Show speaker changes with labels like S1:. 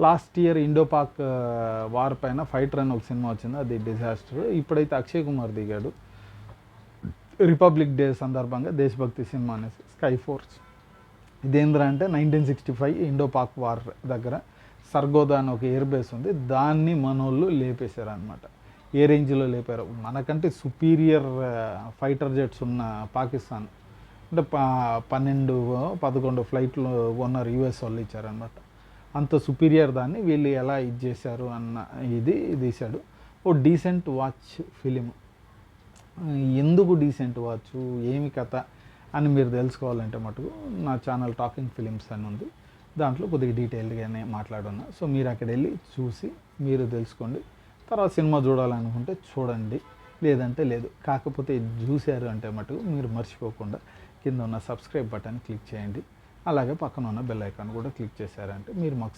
S1: Last year Indo Pak war పైన fighter అని ఒక సినిమా వచ్చింది, అది డిజాస్టర్. ఇప్పుడైతే అక్షయ్ కుమార్ దిగాడు రిపబ్లిక్ డే సందర్భంగా దేశభక్తి సినిమా అనేసి, స్కై ఫోర్స్. ఇదేంద్ర అంటే 1965 ఇండో పాక్ వార్ దగ్గర సర్గోదా అని ఒక ఎయిర్ బేస్ ఉంది, దాన్ని మనోళ్ళు లేపేశారు అనమాట. ఏ రేంజ్లో లేపారు, మనకంటే సుపీరియర్ ఫైటర్ జెట్స్ ఉన్న పాకిస్తాన్ అంటే 12-11 ఫ్లైట్లు ఓనర్ యుఎస్ వాళ్ళు ఇచ్చారనమాట. అంత సుపీరియర్ దాన్ని వీళ్ళు ఎలా ఇది చేశారు అన్న ఇది తీశాడు. ఓ డీసెంట్ వాచ్ ఫిలిం. ఎందుకు డీసెంట్ వాచ్, ఏమి కథ అని మీరు తెలుసుకోవాలంటే మటుకు నా ఛానల్ టాకింగ్ ఫిలిమ్స్ అని ఉంది, దాంట్లో కొద్దిగా డీటెయిల్గానే మాట్లాడున్నా. సో మీరు అక్కడ వెళ్ళి చూసి మీరు తెలుసుకోండి. తర్వాత సినిమా చూడాలనుకుంటే చూడండి, లేదంటే లేదు. కాకపోతే చూశారు అంటే మటుకు మీరు మర్చిపోకుండా కింద ఉన్న సబ్స్క్రైబ్ బటన్ క్లిక్ చేయండి. అలాగే పక్కన ఉన్న బెల్ ఐకాన్ కూడా క్లిక్ చేశారంటే మీరు మాకు